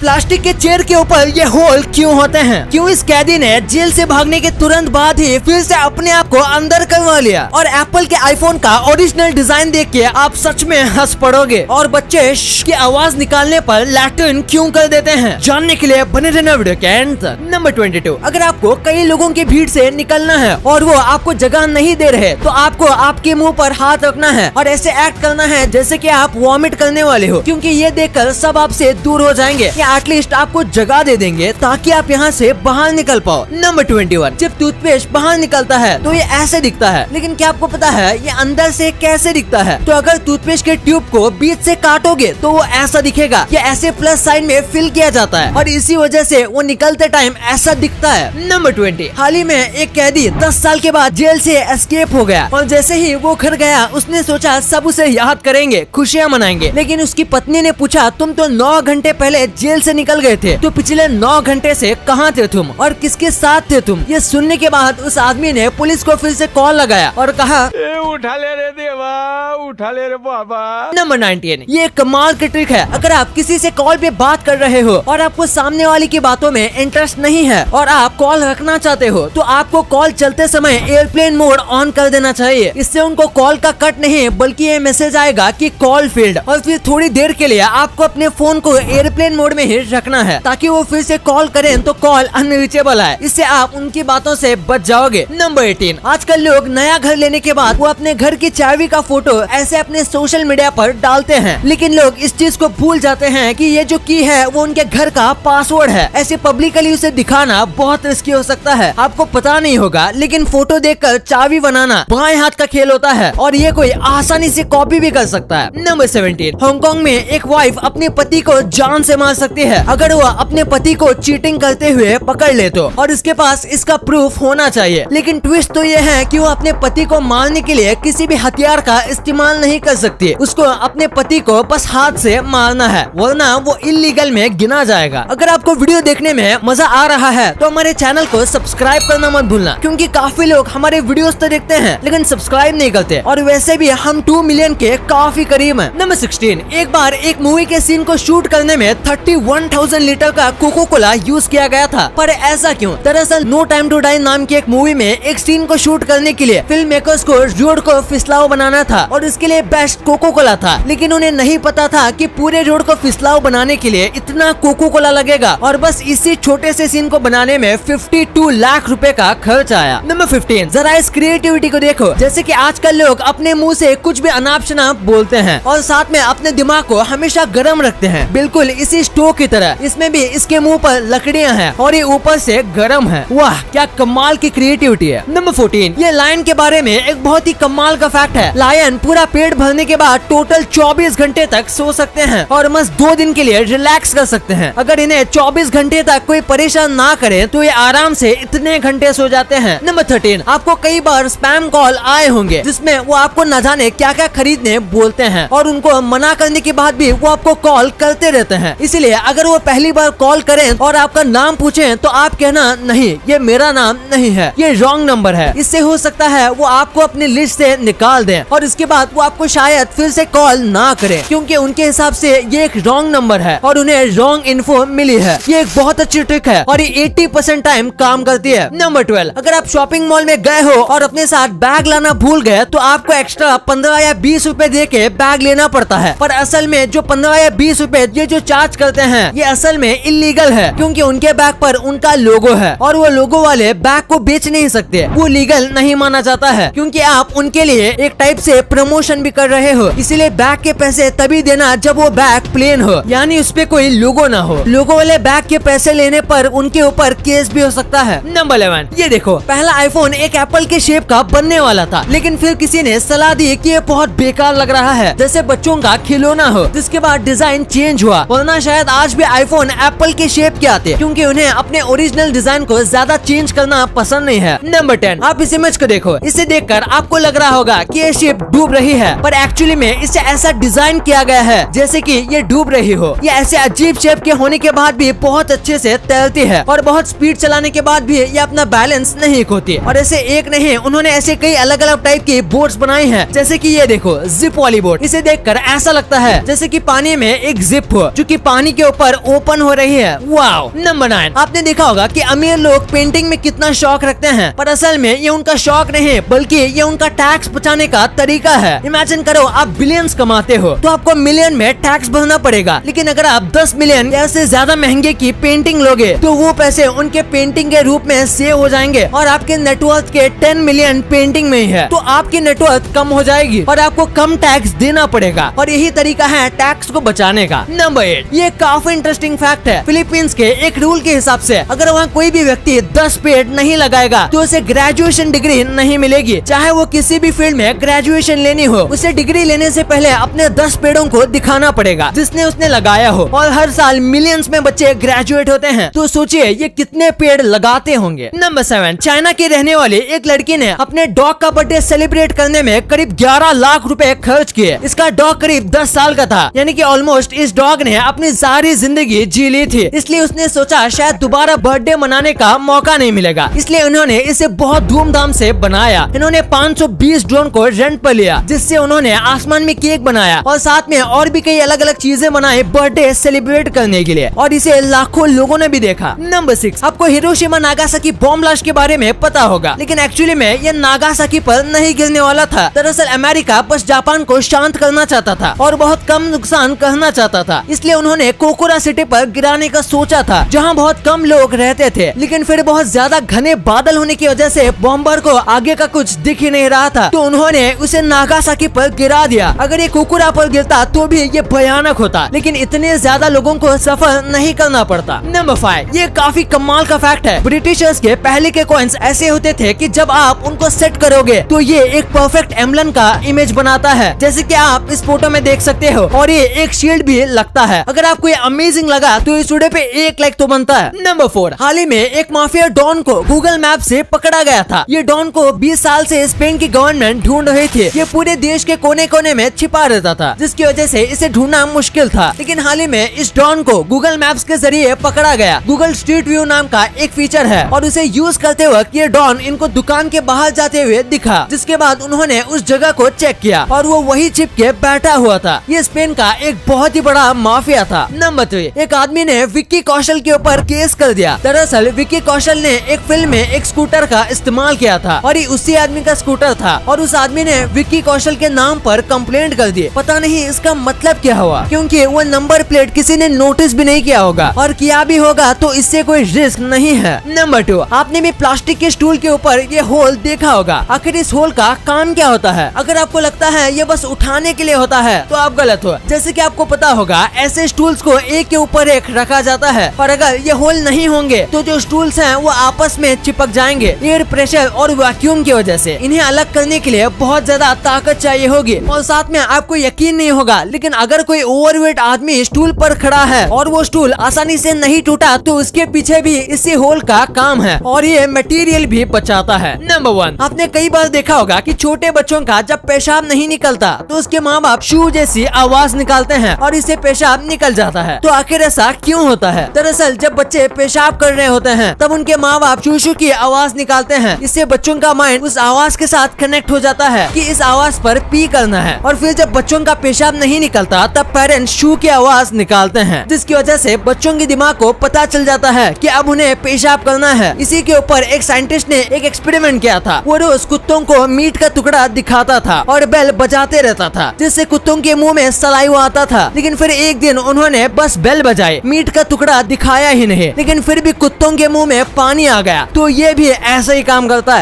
Plastic के chair के ऊपर ये होल क्यों होते हैं? क्यों इस कैदी ने जेल से भागने के तुरंत बाद ही फिर से अपने आप को अंदर करवा लिया? और एप्पल के आईफोन का ओरिजिनल डिजाइन देख के आप सच में हंस पड़ोगे। और बच्चे की आवाज निकालने पर लैट्रिन क्यों कर देते हैं? जानने के लिए बने रहना वीडियो के एंड तक। नंबर 22, अगर आपको कई लोगों की भीड़ से निकलना है और वो आपको जगह नहीं दे रहे तो आपको आपके मुंह पर हाथ रखना है और ऐसे एक्ट करना है जैसे कि आप वॉमिट करने वाले हो, क्योंकि ये देखकर सब आपसे दूर हो जाएंगे या एटलीस्ट आपको जगह दे देंगे ताकि आप यहाँ से बाहर निकल पाओ। नंबर 21, जब टूथपेस्ट बाहर निकलता है तो ये ऐसे दिखता है, लेकिन क्या आपको पता है ये अंदर से कैसे दिखता है? तो अगर टूथपेस्ट के ट्यूब को बीच से काटोगे तो वो ऐसा दिखेगा। ये ऐसे प्लस साइन में फिल किया जाता है और इसी वजह से वो निकलते टाइम ऐसा दिखता है। नंबर 20, हाल ही में एक कैदी 10 साल के बाद जेल से एस्केप हो गया और जैसे ही वो घर गया उसने सोचा सब उसे याद करेंगे, खुशियाँ मनाएंगे, लेकिन उसकी पत्नी ने पूछा तुम तो 9 घंटे पहले जेल से निकल गए थे, तो पिछले 9 घंटे से कहाँ थे तुम और किसके साथ थे तुम? ये सुनने के बाद उस आदमी ने पुलिस को फिर से कॉल लगाया और कहा उठा ले रे देवा, उठा ले रे बाबा। नंबर 19, ये कमाल की ट्रिक है। अगर आप किसी से कॉल पे बात कर रहे हो और आपको सामने वाले की बातों में इंटरेस्ट नहीं है और आप कॉल रखना चाहते हो तो आपको कॉल चलते समय एयरप्लेन मोड ऑन कर देना चाहिए। इससे उनको कॉल का कट नहीं बल्कि ये मैसेज आएगा कि कॉल फील्ड, और फिर थोड़ी देर के लिए आपको अपने फोन को एयरप्लेन मोड में ही रखना है ताकि वो फिर से कॉल करें तो कॉल अनरीचेबल आए। इससे आप उनकी बातों से बच जाओगे। नंबर 18, आजकल लोग नया घर लेने के बाद वो अपने घर की चाबी का फोटो ऐसे अपने सोशल मीडिया पर डालते हैं, लेकिन लोग इस चीज को भूल जाते हैं कि ये जो की है वो उनके घर का पासवर्ड है। ऐसे पब्लिकली उसे दिखाना बहुत रिस्की हो सकता है। आपको पता नहीं होगा, लेकिन फोटो देखकर चाबी बनाना बाएं हाथ का खेल होता है और ये कोई आसानी से कॉपी भी कर सकता है। नंबर 17, हांगकांग में एक वाइफ अपने पति को जान से मार सकती है अगर वो अपने पति को चीटिंग करते हुए पकड़ ले तो, और इसके पास इसका प्रूफ होना चाहिए। लेकिन ट्विस्ट तो ये है कि वो अपने पति को मारने के लिए किसी भी हथियार का इस्तेमाल नहीं कर सकती। उसको अपने पति को बस हाथ से मारना है, वरना वो इलीगल में गिना जाएगा। अगर आपको वीडियो देखने में मजा आ रहा है तो हमारे चैनल को सब्सक्राइब करना मत भूलना, क्योंकि काफी लोग हमारे वीडियोस तो देखते हैं लेकिन सब्सक्राइब नहीं करते, और वैसे भी हम 2 मिलियन के काफी करीब हैं। नंबर 16, एक बार एक मूवी के सीन को शूट करने में 31,000 लीटर का कोको कोला यूज किया गया था। पर ऐसा क्यों? दरअसल नो टाइम टू डाई नाम की एक मूवी में एक सीन को शूट करने के लिए फिल्म मेकर्स को रोड को फिसलाव बनाना था और इसके लिए बेस्ट कोको कोला था, लेकिन उन्हें नहीं पता था कि पूरे रोड को फिसलाव बनाने के लिए इतना कोको कोला लगेगा, और बस इसी छोटे से सीन को बनाने में 52 लाख रुपए का खर्च आया। नंबर 15, जरा इस क्रिएटिविटी को देखो। जैसे कि आजकल लोग अपने मुंह से कुछ भी अनाप शनाप बोलते हैं और साथ में अपने दिमाग को हमेशा गर्म रखते हैं, बिल्कुल इसी स्टोव की तरह। इसमें भी इसके मुंह पर लकड़ियां हैं और ये ऊपर से गर्म है। वाह, क्या कमाल की क्रिएटिविटी है। नंबर 14, ये लायन के बारे में एक बहुत ही कमाल का फैक्ट है। लायन पूरा पेट भरने के बाद टोटल 24 घंटे तक सो सकते हैं और बस 2 दिन के लिए रिलैक्स कर सकते हैं। अगर इन्हें 24 घंटे तक कोई परेशान ना करे तो ये आराम से इतने घंटे सो जाते हैं। नंबर 13, आपको कई बार स्पैम कॉल आए होंगे जिसमें वो आपको न जाने क्या क्या खरीदने बोलते हैं और उनको मना करने के बाद भी वो आपको कॉल करते रहते हैं। इसलिए अगर वो पहली बार कॉल करें और आपका नाम पूछें तो आप कहना नहीं, ये मेरा नाम नहीं है, ये रॉन्ग नंबर है। इससे हो सकता है वो आपको अपनी लिस्ट से निकाल दें और इसके बाद वो आपको शायद फिर से कॉल ना करें, क्योंकि उनके हिसाब से ये एक रॉन्ग नंबर है और उन्हें रॉन्ग इन्फो मिली है। ये एक बहुत अच्छी ट्रिक है और ये 80% टाइम काम करती है। नंबर 12, अगर आप शॉपिंग मॉल में गए हो और अपने साथ बैग लाना भूल गए तो आपको एक्स्ट्रा 15 या 20 रुपए दे के बैग लेना पड़ता है, पर असल में जो 15 या 20 रुपए ये जो चार्ज करते हैं ये असल में इलीगल है, क्योंकि उनके बैग पर उनका लोगो है और वो लोगो वाले बैग को बेच नहीं सकते। वो लीगल नहीं माना जाता है, क्योंकि आप उनके लिए एक टाइप से प्रमोशन भी कर रहे हो। इसीलिए बैग के पैसे तभी देना जब वो बैग प्लेन हो, यानी उस पे कोई लोगो ना हो। लोगो वाले बैग के पैसे लेने पर उनके ऊपर केस भी हो सकता है। नंबर 11, ये देखो, पहला आईफोन एक एप्पल के शेप का बनने वाला था, लेकिन फिर किसी ने सलाह दी कि ये बहुत बेकार लग रहा है, जैसे बच्चों का खिलौना हो। जिसके बाद डिजाइन चेंज हुआ, वरना शायद आज भी आईफोन एप्पल के शेप के आते, क्योंकि उन्हें अपने ओरिजिनल डिजाइन को ज्यादा चेंज करना पसंद नहीं है। नंबर 10, आप इस इमेज को देखो। इसे देखकर आपको लग रहा होगा कि ये शिप डूब रही है, पर एक्चुअली में इसे ऐसा डिजाइन किया गया है जैसे कि ये डूब रही हो। ये ऐसे अजीब शेप के होने के बाद भी बहुत अच्छे से तैरती है और बहुत स्पीड चलाने के बाद भी ये अपना बैलेंस नहीं खोती। और ऐसे एक नहीं, उन्होंने ऐसे कई अलग अलग टाइप की बोट्स बनाई हैं, जैसे कि ये देखो जिप वाली बोट। इसे देखकर ऐसा लगता है जैसे कि पानी में एक जिप हो जो कि पानी के ऊपर ओपन हो रही है। वाओ। नंबर 9, आपने देखा होगा कि अमीर लोग पेंटिंग में कितना शौक रखते हैं, पर असल में ये उनका शौक नहीं बल्कि ये उनका टैक्स बचाने का तरीका है। इमेजिन करो आप बिलियंस कमाते हो तो आपको मिलियन में टैक्स भरना पड़ेगा, लेकिन अगर आप 10 मिलियन या से ज्यादा महंगे की पेंटिंग लोगे तो वो पैसे उनके पेंटिंग के रूप में सेव हो जाएंगे और आपके नेटवर्थ के 10 मिलियन पेंटिंग में ही है, तो आपकी नेटवर्थ कम हो जाएगी और आपको कम टैक्स देना पड़ेगा। और यही तरीका है टैक्स को बचाने का। नंबर 8, ये काफी इंटरेस्टिंग फैक्ट है। फिलीपींस के एक रूल के हिसाब से अगर वहाँ कोई भी व्यक्ति 10 पेड़ नहीं लगाएगा तो उसे ग्रेजुएशन डिग्री नहीं मिलेगी। चाहे वो किसी भी फील्ड में ग्रेजुएशन लेनी हो, उसे डिग्री लेने से पहले अपने 10 पेड़ों को दिखाना पड़ेगा जिसने उसने लगाया हो। और हर साल मिलियंस में बच्चे ग्रेजुएट होते हैं, तो सोचिए ये कितने पेड़ लगाते होंगे। नंबर 7, चाइना की रहने वाली एक लड़की ने अपने डॉग का बर्थडे सेलिब्रेट करने में करीब 11 लाख रुपए खर्च किए। इसका डॉग करीब 10 साल का था, यानी कि ऑलमोस्ट इस डॉग ने अपनी सारी जिंदगी जी ली थी। इसलिए उसने सोचा शायद दोबारा बर्थडे मनाने का मौका नहीं मिलेगा, इसलिए उन्होंने इसे बहुत धूमधाम से बनाया। इन्होंने 520 ड्रोन को रेंट पर लिया, जिससे उन्होंने आसमान में केक बनाया और साथ में और भी कई अलग अलग चीजें बनाई बर्थडे सेलिब्रेट करने के लिए, और इसे लाखों लोगों ने भी देखा। नंबर 6, आपको हिरोशिमा नागासाकी बॉम्ब ब्लास्ट के बारे में पता होगा, लेकिन एक्चुअली में ये नागासाकी पर नहीं गिरने वाला था। दरअसल अमेरिका बस जापान को शांत करना चाहता था और बहुत कम नुकसान करना चाहता था, इसलिए उन्होंने कोकुरा सिटी पर गिराने का सोचा था, जहां बहुत कम लोग रहते थे। लेकिन फिर बहुत ज्यादा घने बादल होने की वजह से बॉम्बर को आगे का कुछ दिख ही नहीं रहा था, तो उन्होंने उसे नागासाकी पर गिरा दिया। अगर ये कोकुरा पर गिरता तो भी ये भयानक होता, लेकिन इतने ज्यादा लोगों को सफर नहीं करना पड़ता। नंबर 5, ये काफी कमाल का फैक्ट है। ब्रिटिशर्स के पहले के कॉइन्स ऐसे होते थे कि जब आप उनको सेट करोगे तो ये एक परफेक्ट एम्बलम का इमेज बनाता है, जैसे कि आप इस फोटो में देख सकते हो, और ये एक शील्ड भी लगता है। अगर आपको ये अमेजिंग लगा तो इस वीडियो पे 1 लाइक तो बनता है। नंबर 4, हाल ही में एक माफिया डॉन को गूगल मैप से पकड़ा गया था। ये डॉन को 20 साल से स्पेन की गवर्नमेंट ढूंढ रही थी। ये पूरे देश के कोने कोने में छिपा रहता था, जिसकी वजह से इसे ढूंढना मुश्किल था। लेकिन हाल ही में इस डॉन को गूगल मैप्स के जरिए पकड़ा गया। गूगल स्ट्रीट व्यू नाम का एक फीचर है और उसे यूज करते वक्त ये डॉन इनको दुकान के बाहर जाते हुए दिखा, जिसके बाद उन्होंने उस जगह को चेक किया और वो वही छिप के बैठा हुआ था। ये स्पेन का एक बहुत ही बड़ा माफिया था। नंबर 3, एक आदमी ने विक्की कौशल के ऊपर केस कर दिया। दरअसल विक्की कौशल ने एक फिल्म में एक स्कूटर का इस्तेमाल किया था और ये उसी आदमी का स्कूटर था, और उस आदमी ने विक्की कौशल के नाम पर कंप्लेंट कर दी। पता नहीं इसका मतलब क्या हुआ, क्योंकि वो नंबर प्लेट किसी ने नोटिस भी नहीं किया होगा, और किया भी होगा तो इससे कोई रिस्क नहीं है। नंबर 2, आपने भी प्लास्टिक के स्टूल के ऊपर ये होल देखा होगा। आखिर इस होल का काम क्या होता है? अगर आपको लगता है ये बस उठाने के लिए होता है तो आप गलत हो। जैसे कि आपको पता होगा ऐसे स्टूल्स को एक के ऊपर एक रखा जाता है, और अगर ये होल नहीं होंगे तो जो स्टूल्स हैं वो आपस में चिपक जाएंगे एयर प्रेशर और वैक्यूम की वजह से। इन्हें अलग करने के लिए बहुत ज्यादा ताकत चाहिए होगी, और साथ में आपको यकीन नहीं होगा, लेकिन अगर कोई ओवरवेट आदमी स्टूल पर खड़ा है और वो स्टूल आसानी से नहीं टूटा तो उसके पीछे भी इसी होल का काम है, और ये मटेरियल भी बचाता है। नंबर 1, आपने कई बार देखा होगा कि छोटे बच्चों का जब पेशाब नहीं निकलता तो उसके माँ बाप शू जैसी आवाज निकालते हैं और इससे पेशाब निकल जाता है। तो आखिर ऐसा क्यों होता है? दरअसल जब बच्चे पेशाब कर रहे होते हैं तब उनके माँ बाप शू शू की आवाज निकालते हैं। इससे बच्चों का माइंड उस आवाज के साथ कनेक्ट हो जाता है कि इस आवाज पर पी करना है, और फिर जब बच्चों का पेशाब नहीं निकलता तब पेरेंट्स शू की आवाज निकालते हैं, जिसकी वजह से बच्चों के दिमाग को पता चल जाता है कि अब उन्हें पेशाब करना है। इसी के ऊपर एक साइंटिस्ट ने एक एक्सपेरिमेंट किया था। वो रोज कुत्तों को मीट का टुकड़ा दिखाता था और बेल बजाते रहता था, जिससे कुत्तों के मुंह में सलाइवा आता था। लेकिन फिर एक दिन उन्होंने बस बेल बजाई, मीट का टुकड़ा दिखाया ही नहीं, लेकिन फिर भी कुत्तों के मुंह में पानी आ गया। तो ये भी ऐसा ही काम करता है।